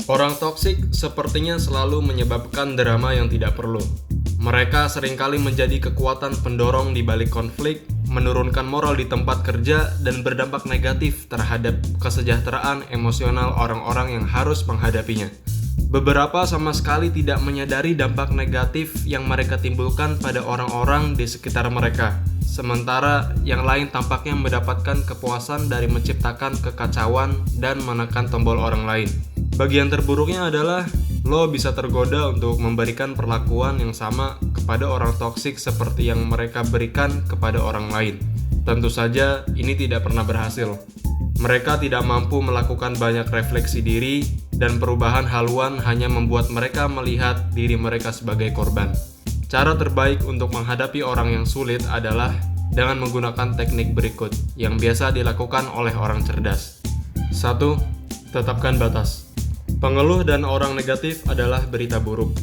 Orang toksik sepertinya selalu menyebabkan drama yang tidak perlu. Mereka seringkali menjadi kekuatan pendorong di balik konflik, menurunkan moral di tempat kerja, dan berdampak negatif terhadap kesejahteraan emosional orang-orang yang harus menghadapinya. Beberapa sama sekali tidak menyadari dampak negatif yang mereka timbulkan pada orang-orang di sekitar mereka. Sementara yang lain tampaknya mendapatkan kepuasan dari menciptakan kekacauan dan menekan tombol orang lain. Bagian terburuknya adalah lo bisa tergoda untuk memberikan perlakuan yang sama kepada orang toksik seperti yang mereka berikan kepada orang lain. Tentu saja ini tidak pernah berhasil. Mereka tidak mampu melakukan banyak refleksi diri, dan perubahan haluan hanya membuat mereka melihat diri mereka sebagai korban. Cara terbaik untuk menghadapi orang yang sulit adalah dengan menggunakan teknik berikut yang biasa dilakukan oleh orang cerdas. 1. Tetapkan batas. Pengeluh dan orang negatif adalah berita buruk.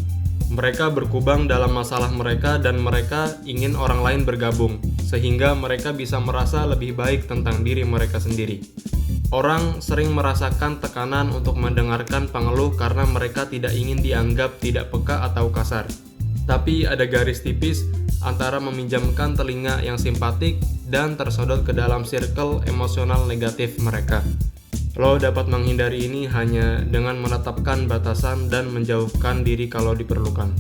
Mereka berkubang dalam masalah mereka dan mereka ingin orang lain bergabung, sehingga mereka bisa merasa lebih baik tentang diri mereka sendiri. Orang sering merasakan tekanan untuk mendengarkan pengeluh karena mereka tidak ingin dianggap tidak peka atau kasar. Tapi ada garis tipis antara meminjamkan telinga yang simpatik dan tersodot ke dalam circle emosional negatif mereka. Lo dapat menghindari ini hanya dengan menetapkan batasan dan menjauhkan diri kalau diperlukan.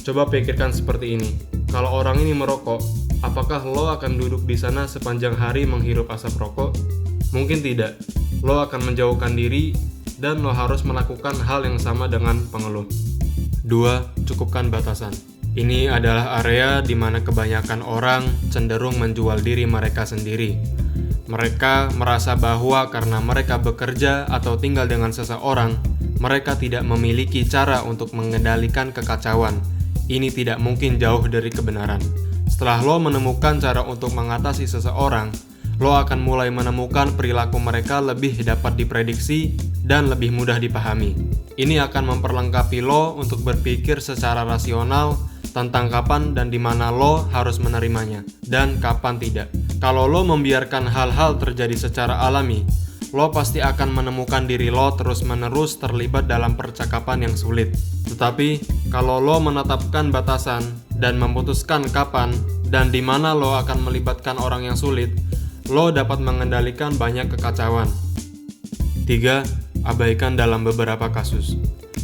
Coba pikirkan seperti ini. Kalau orang ini merokok, apakah lo akan duduk di sana sepanjang hari menghirup asap rokok? Mungkin tidak. Lo akan menjauhkan diri dan lo harus melakukan hal yang sama dengan pengeluh. 2. Cukupkan batasan. Ini adalah area di mana kebanyakan orang cenderung menjual diri mereka sendiri. Mereka merasa bahwa karena mereka bekerja atau tinggal dengan seseorang, mereka tidak memiliki cara untuk mengendalikan kekacauan. Ini tidak mungkin jauh dari kebenaran. Setelah lo menemukan cara untuk mengatasi seseorang, lo akan mulai menemukan perilaku mereka lebih dapat diprediksi dan lebih mudah dipahami. Ini akan memperlengkapi lo untuk berpikir secara rasional tentang kapan dan di mana lo harus menerimanya, dan kapan tidak. Kalau lo membiarkan hal-hal terjadi secara alami, lo pasti akan menemukan diri lo terus-menerus terlibat dalam percakapan yang sulit. Tetapi, kalau lo menetapkan batasan dan memutuskan kapan dan di mana lo akan melibatkan orang yang sulit, lo dapat mengendalikan banyak kekacauan. 3. Abaikan dalam beberapa kasus.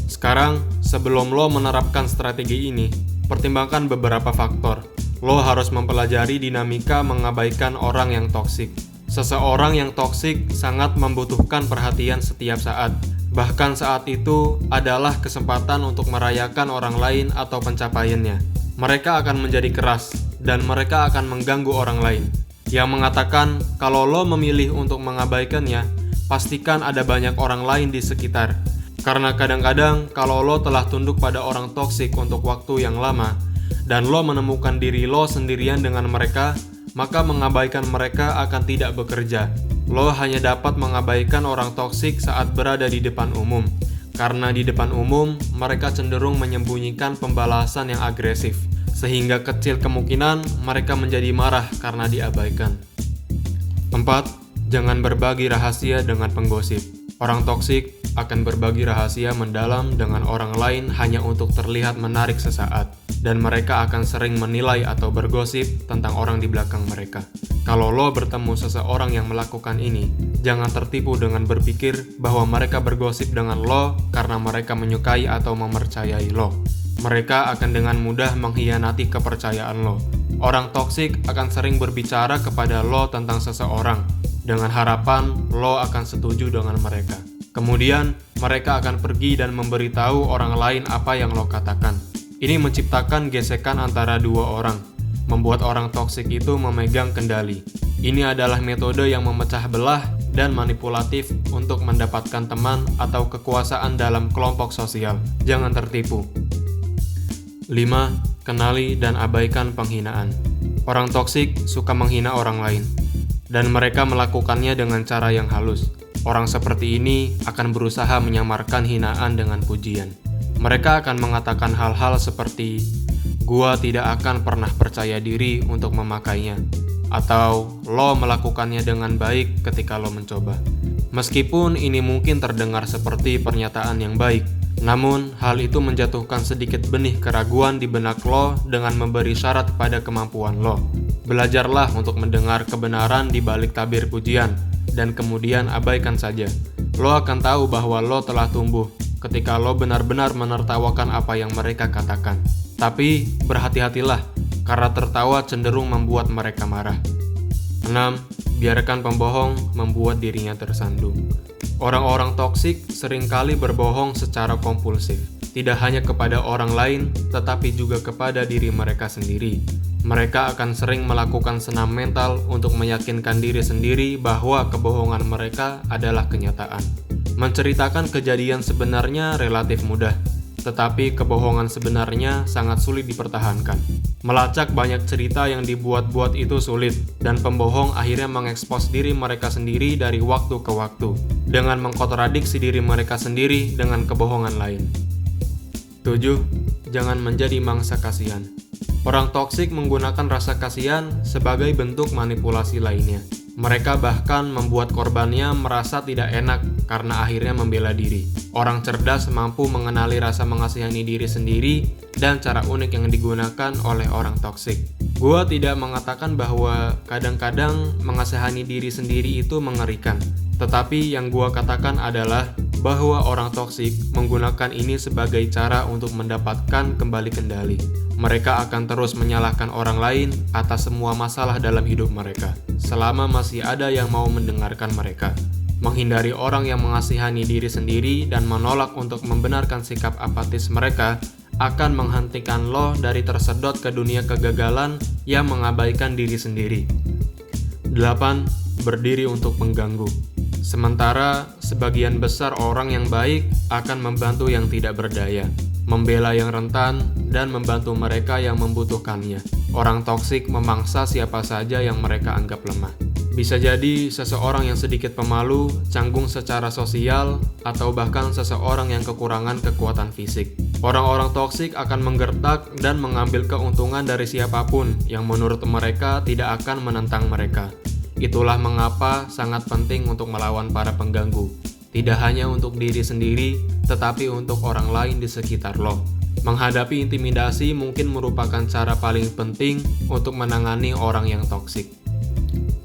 Sekarang, sebelum lo menerapkan strategi ini, pertimbangkan beberapa faktor. Lo harus mempelajari dinamika mengabaikan orang yang toksik. Seseorang yang toksik sangat membutuhkan perhatian setiap saat. Bahkan saat itu adalah kesempatan untuk merayakan orang lain atau pencapaiannya. Mereka akan menjadi keras, dan mereka akan mengganggu orang lain. Yang mengatakan kalau lo memilih untuk mengabaikannya, pastikan ada banyak orang lain di sekitar. Karena kadang-kadang kalau lo telah tunduk pada orang toksik untuk waktu yang lama, dan lo menemukan diri lo sendirian dengan mereka, maka mengabaikan mereka akan tidak bekerja. Lo hanya dapat mengabaikan orang toksik saat berada di depan umum. Karena di depan umum, mereka cenderung menyembunyikan pembalasan yang agresif, sehingga kecil kemungkinan mereka menjadi marah karena diabaikan. 4. Jangan berbagi rahasia dengan penggosip. Orang toksik akan berbagi rahasia mendalam dengan orang lain hanya untuk terlihat menarik sesaat, dan mereka akan sering menilai atau bergosip tentang orang di belakang mereka. Kalau lo bertemu seseorang yang melakukan ini, jangan tertipu dengan berpikir bahwa mereka bergosip dengan lo karena mereka menyukai atau mempercayai lo. Mereka akan dengan mudah mengkhianati kepercayaan lo. Orang toksik akan sering berbicara kepada lo tentang seseorang, dengan harapan lo akan setuju dengan mereka. Kemudian, mereka akan pergi dan memberitahu orang lain apa yang lo katakan. Ini menciptakan gesekan antara dua orang, membuat orang toksik itu memegang kendali. Ini adalah metode yang memecah belah dan manipulatif untuk mendapatkan teman atau kekuasaan dalam kelompok sosial. Jangan tertipu. 5. Kenali dan abaikan penghinaan. Orang toksik suka menghina orang lain, dan mereka melakukannya dengan cara yang halus. Orang seperti ini akan berusaha menyamarkan hinaan dengan pujian. Mereka akan mengatakan hal-hal seperti, "Gua tidak akan pernah percaya diri untuk memakainya," atau "Lo melakukannya dengan baik ketika lo mencoba." Meskipun ini mungkin terdengar seperti pernyataan yang baik, namun hal itu menjatuhkan sedikit benih keraguan di benak lo dengan memberi syarat pada kemampuan lo. Belajarlah untuk mendengar kebenaran di balik tabir pujian, dan kemudian abaikan saja. Lo akan tahu bahwa lo telah tumbuh ketika lo benar-benar menertawakan apa yang mereka katakan. Tapi berhati-hatilah, karena tertawa cenderung membuat mereka marah. 6. Biarkan pembohong membuat dirinya tersandung. Orang-orang toksik seringkali berbohong secara kompulsif, tidak hanya kepada orang lain, tetapi juga kepada diri mereka sendiri. Mereka akan sering melakukan senam mental untuk meyakinkan diri sendiri bahwa kebohongan mereka adalah kenyataan. Menceritakan kejadian sebenarnya relatif mudah, tetapi kebohongan sebenarnya sangat sulit dipertahankan. Melacak banyak cerita yang dibuat-buat itu sulit, dan pembohong akhirnya mengekspos diri mereka sendiri dari waktu ke waktu, dengan mengkontradiksi diri mereka sendiri dengan kebohongan lain. 7. Jangan menjadi mangsa kasihan. Orang toksik menggunakan rasa kasihan sebagai bentuk manipulasi lainnya. Mereka bahkan membuat korbannya merasa tidak enak karena akhirnya membela diri. Orang cerdas mampu mengenali rasa mengasihani diri sendiri dan cara unik yang digunakan oleh orang toksik. Gua tidak mengatakan bahwa kadang-kadang mengasihani diri sendiri itu mengerikan. Tetapi yang gua katakan adalah bahwa orang toksik menggunakan ini sebagai cara untuk mendapatkan kembali kendali. Mereka akan terus menyalahkan orang lain atas semua masalah dalam hidup mereka, selama masih ada yang mau mendengarkan mereka. Menghindari orang yang mengasihani diri sendiri dan menolak untuk membenarkan sikap apatis mereka akan menghentikan lo dari tersedot ke dunia kegagalan yang mengabaikan diri sendiri. 8. Berdiri untuk mengganggu. Sementara sebagian besar orang yang baik akan membantu yang tidak berdaya, membela yang rentan, dan membantu mereka yang membutuhkannya. Orang toksik memangsa siapa saja yang mereka anggap lemah. Bisa jadi seseorang yang sedikit pemalu, canggung secara sosial, atau bahkan seseorang yang kekurangan kekuatan fisik. Orang-orang toksik akan menggertak dan mengambil keuntungan dari siapapun yang menurut mereka tidak akan menentang mereka. Itulah mengapa sangat penting untuk melawan para pengganggu. Tidak hanya untuk diri sendiri, tetapi untuk orang lain di sekitar lo. Menghadapi intimidasi mungkin merupakan cara paling penting untuk menangani orang yang toksik.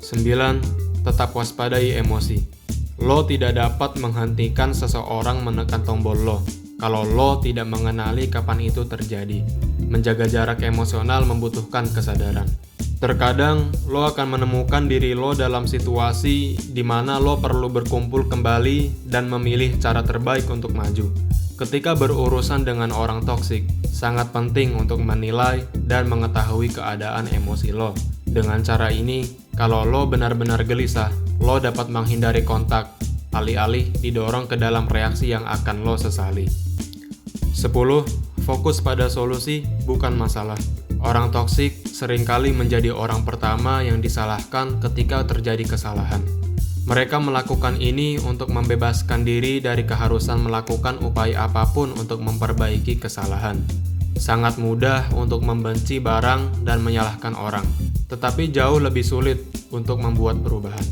9. Tetap waspadai emosi. Lo tidak dapat menghentikan seseorang menekan tombol lo kalau lo tidak mengenali kapan itu terjadi. Menjaga jarak emosional membutuhkan kesadaran. Terkadang lo akan menemukan diri lo dalam situasi di mana lo perlu berkumpul kembali dan memilih cara terbaik untuk maju. Ketika berurusan dengan orang toksik, sangat penting untuk menilai dan mengetahui keadaan emosi lo. Dengan cara ini, kalau lo benar-benar gelisah, lo dapat menghindari kontak, alih-alih didorong ke dalam reaksi yang akan lo sesali. 10. Fokus pada solusi, bukan masalah. Orang toksik seringkali menjadi orang pertama yang disalahkan ketika terjadi kesalahan. Mereka melakukan ini untuk membebaskan diri dari keharusan melakukan upaya apapun untuk memperbaiki kesalahan. Sangat mudah untuk membenci barang dan menyalahkan orang, tetapi jauh lebih sulit untuk membuat perubahan.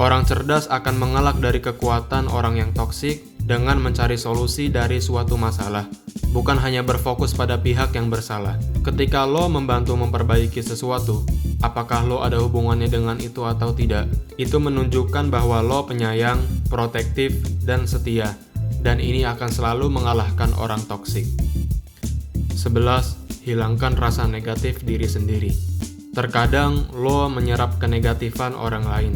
Orang cerdas akan mengelak dari kekuatan orang yang toksik dengan mencari solusi dari suatu masalah, bukan hanya berfokus pada pihak yang bersalah. Ketika lo membantu memperbaiki sesuatu, apakah lo ada hubungannya dengan itu atau tidak, itu menunjukkan bahwa lo penyayang, protektif, dan setia, dan ini akan selalu mengalahkan orang toksik. 11. Hilangkan rasa negatif diri sendiri. Terkadang lo menyerap kenegatifan orang lain.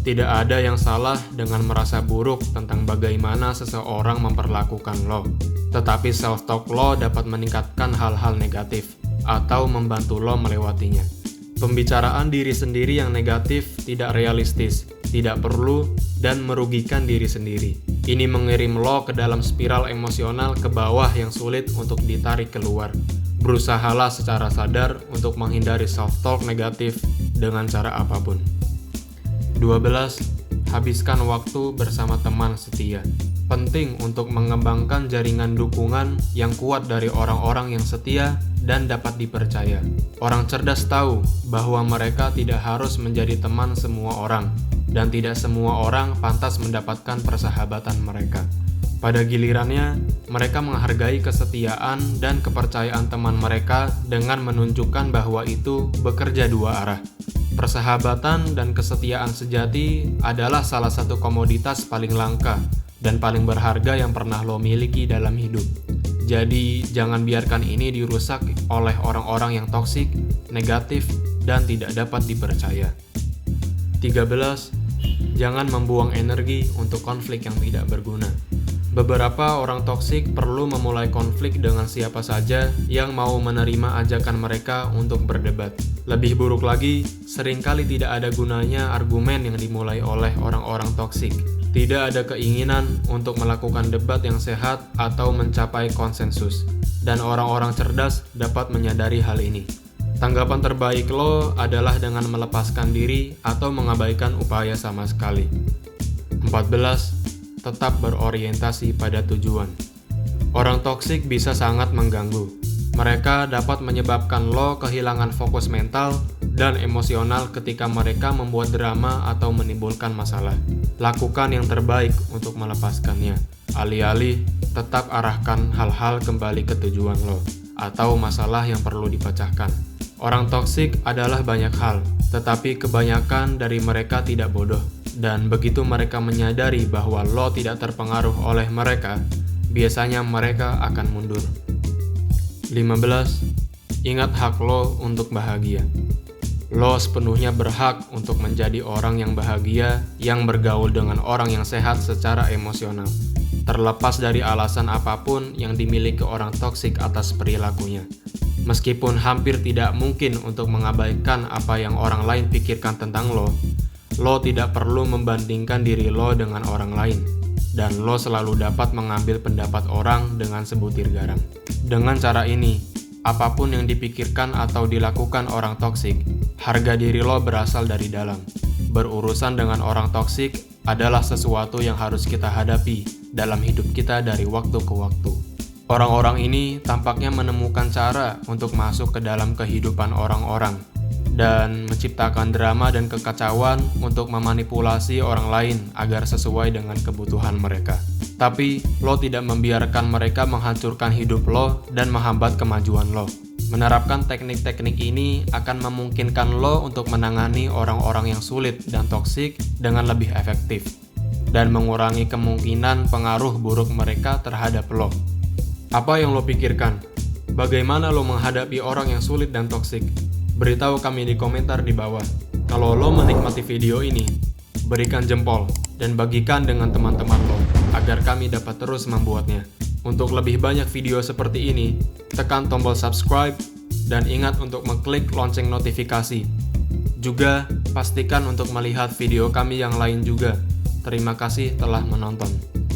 Tidak ada yang salah dengan merasa buruk tentang bagaimana seseorang memperlakukan lo. Tetapi self-talk lo dapat meningkatkan hal-hal negatif atau membantu lo melewatinya. Pembicaraan diri sendiri yang negatif tidak realistis, tidak perlu, dan merugikan diri sendiri. Ini mengirim lo ke dalam spiral emosional ke bawah yang sulit untuk ditarik keluar. Berusahalah secara sadar untuk menghindari self-talk negatif dengan cara apapun. 12. Habiskan waktu bersama teman setia. Penting untuk mengembangkan jaringan dukungan yang kuat dari orang-orang yang setia dan dapat dipercaya. Orang cerdas tahu bahwa mereka tidak harus menjadi teman semua orang. dan tidak semua orang pantas mendapatkan persahabatan mereka. Pada gilirannya, mereka menghargai kesetiaan dan kepercayaan teman mereka dengan menunjukkan bahwa itu bekerja dua arah. Persahabatan dan kesetiaan sejati adalah salah satu komoditas paling langka dan paling berharga yang pernah lo miliki dalam hidup. Jadi, jangan biarkan ini dirusak oleh orang-orang yang toksik, negatif, dan tidak dapat dipercaya. 13. Jangan membuang energi untuk konflik yang tidak berguna. Beberapa orang toksik perlu memulai konflik dengan siapa saja yang mau menerima ajakan mereka untuk berdebat. Lebih buruk lagi, seringkali tidak ada gunanya argumen yang dimulai oleh orang-orang toksik. Tidak ada keinginan untuk melakukan debat yang sehat atau mencapai konsensus, dan orang-orang cerdas dapat menyadari hal ini. Tanggapan terbaik lo adalah dengan melepaskan diri atau mengabaikan upaya sama sekali. 14. Tetap berorientasi pada tujuan. Orang toksik bisa sangat mengganggu. Mereka dapat menyebabkan lo kehilangan fokus mental dan emosional ketika mereka membuat drama atau menimbulkan masalah. Lakukan yang terbaik untuk melepaskannya. Alih-alih, tetap arahkan hal-hal kembali ke tujuan lo atau masalah yang perlu dipecahkan. Orang toksik adalah banyak hal, tetapi kebanyakan dari mereka tidak bodoh. Dan begitu mereka menyadari bahwa lo tidak terpengaruh oleh mereka, biasanya mereka akan mundur. 15. Ingat hak lo untuk bahagia. Lo sepenuhnya berhak untuk menjadi orang yang bahagia yang bergaul dengan orang yang sehat secara emosional, terlepas dari alasan apapun yang dimiliki orang toksik atas perilakunya. Meskipun hampir tidak mungkin untuk mengabaikan apa yang orang lain pikirkan tentang lo tidak perlu membandingkan diri lo dengan orang lain, dan lo selalu dapat mengambil pendapat orang dengan sebutir garam. Dengan cara ini, apapun yang dipikirkan atau dilakukan orang toksik, harga diri lo berasal dari dalam. Berurusan dengan orang toksik adalah sesuatu yang harus kita hadapi dalam hidup kita dari waktu ke waktu. Orang-orang ini tampaknya menemukan cara untuk masuk ke dalam kehidupan orang-orang dan menciptakan drama dan kekacauan untuk memanipulasi orang lain agar sesuai dengan kebutuhan mereka. Tapi, lo tidak membiarkan mereka menghancurkan hidup lo dan menghambat kemajuan lo. Menerapkan teknik-teknik ini akan memungkinkan lo untuk menangani orang-orang yang sulit dan toksik dengan lebih efektif, dan mengurangi kemungkinan pengaruh buruk mereka terhadap lo. Apa yang lo pikirkan? Bagaimana lo menghadapi orang yang sulit dan toksik? Beritahu kami di komentar di bawah. Kalau lo menikmati video ini, berikan jempol dan bagikan dengan teman-teman lo agar kami dapat terus membuatnya. Untuk lebih banyak video seperti ini, tekan tombol subscribe dan ingat untuk mengklik lonceng notifikasi. Juga pastikan untuk melihat video kami yang lain juga. Terima kasih telah menonton.